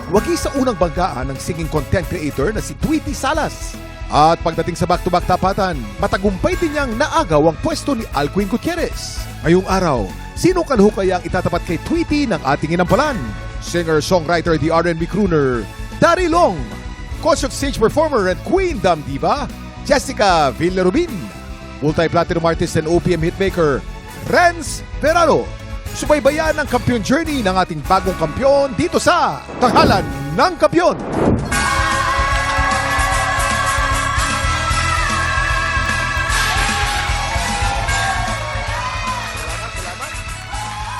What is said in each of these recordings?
wagi sa unang banggaan ng singing content creator na si Tweety Salas. At pagdating sa back-to-back tapatan, matagumpay din niyang naagaw ang pwesto ni Alcuin Gutierrez. Ngayong araw, sino kaya ang itatapat kay Tweety ng ating inampalan? Singer-songwriter, the R&B crooner, Daryl Long. Concert stage performer and Queen Dam Diva, Jessica Villarubin. Multi-platinum artist and OPM hitmaker, Renz Verano. Subaybayan ang kampiyon journey ng ating bagong kampiyon dito sa Tanghalan ng Kampiyon.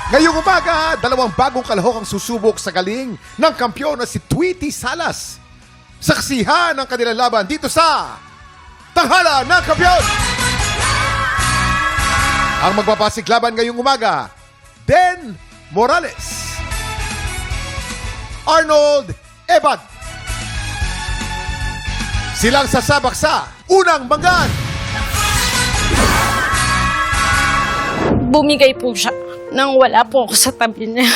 Ngayong umaga, dalawang bagong kalahok ang susubok sa galing ng kampiyon na si Tweety Salas. Saksihan ang kanilang laban dito sa Tanghalan ng Kampiyon. Ang magpapasig laban ngayong umaga, Den Morales, Arnold Ebad. Silang sasabak sa unang manggan. Bumigay po siya nang wala po ako sa tabi niya.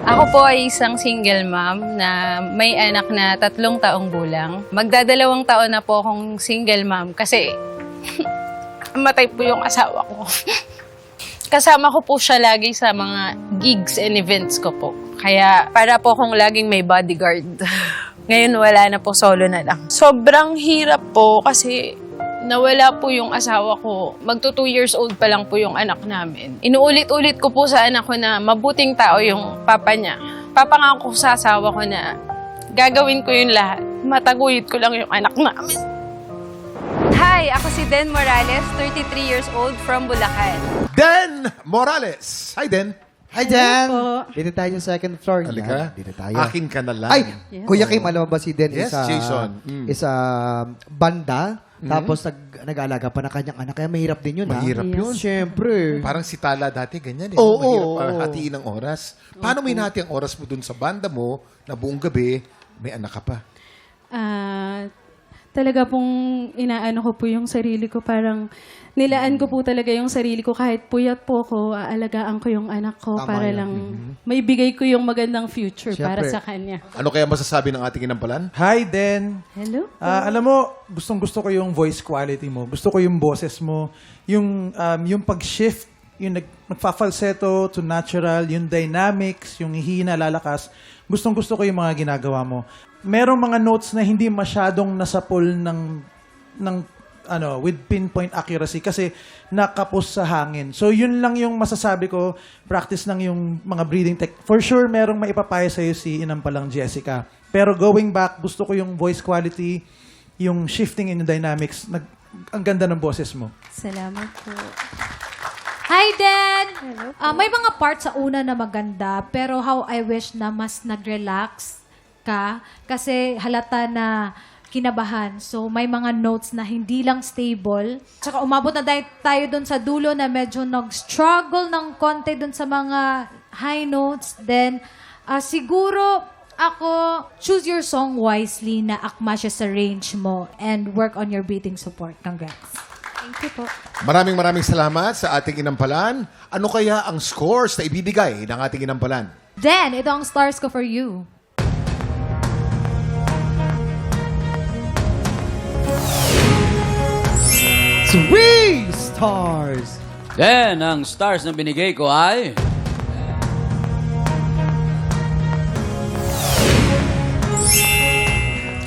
Ako po ay isang single mom na may anak na 3 taong gulang. Magdadalawang taon na po akong single mom kasi matay po yung asawa ko. Kasama ko po siya lagi sa mga gigs and events ko po. Kaya para po akong laging may bodyguard. Ngayon wala na po, solo na lang. Sobrang hirap po kasi nawala po yung asawa ko. Magto 2 years old pa lang po yung anak namin. Inuulit-ulit ko po sa anak ko na mabuting tao yung papa niya. Papangako ko sa asawa ko na gagawin ko yung lahat. Mataguyod ko lang yung anak namin. Hi, ako si Den Morales, 33 years old from Bulacan. Den Morales. Hi, Den. Hi, Dan! Dito tayo sa second floor. Halika. Dito tayo. Akin ka na lang. Ay, Kuya Kim, alam mo ba si Den Yes, is Jason. is banda, tapos nag-aalaga pa ng kanyang anak. Kaya mahirap din yun, Mahirap yun. Siyempre. Parang si Tala dati, ganyan eh. Oo, Mahirap oo, parang oo. hatiin ang oras. Paano may nahati ang oras mo dun sa banda mo na buong gabi, may anak ka pa? Talaga pong inaano ko po yung sarili ko. Parang nilaan ko po talaga yung sarili ko. Kahit puyat po ko, aalagaan ko yung anak ko Tama para yan. lang may bigay ko yung magandang future para Siyempre. sa kanya. Ano kaya masasabi ng ating inampalan? Hi, Den. Hello? Alam mo, gustong-gusto ko yung voice quality mo. Gusto ko yung boses mo. Yung pag-shift, yung magfa-falsetto to natural, yung dynamics, yung hihina, lalakas. Gustong-gusto ko yung mga ginagawa mo. Merong mga notes na hindi masyadong nasapol with pinpoint accuracy kasi nakapos sa hangin. So, yun lang yung masasabi ko. Practice lang yung mga breathing tech. For sure, merong maipapaya sa'yo si Inampalang Jessica. Pero going back, gusto ko yung voice quality, yung shifting in the dynamics. Ang ganda ng boses mo. Salamat po. Hi, Dan! May mga parts sa una na maganda, pero how I wish na mas nag-relax ka kasi halata na kinabahan. So, may mga notes na hindi lang stable. Tsaka umabot na tayo dun sa dulo na medyo nag-struggle ng konti dun sa mga high notes. Then, siguro ako, choose your song wisely na akma siya sa range mo and work on your breathing support. Congrats. Thank you po. Maraming salamat sa ating inampalan. Ano kaya ang scores na ibibigay ng ating inampalan? Dan, ito ang stars ko for you. Three stars! Then, ang stars na binigay ko ay...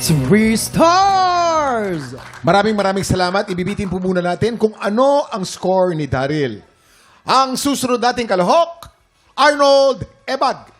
Three stars! Maraming salamat. Ibibitin po muna natin kung ano ang score ni Daryl. Ang susunod nating kalahok, Arnold Ebad.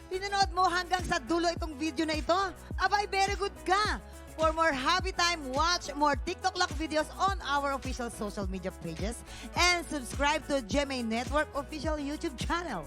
pinanood mo hanggang sa dulo itong video na ito? Abay, very good ka! For more Happy Time, watch more TikTok Lock videos on our official social media pages and subscribe to GMA Network official YouTube channel.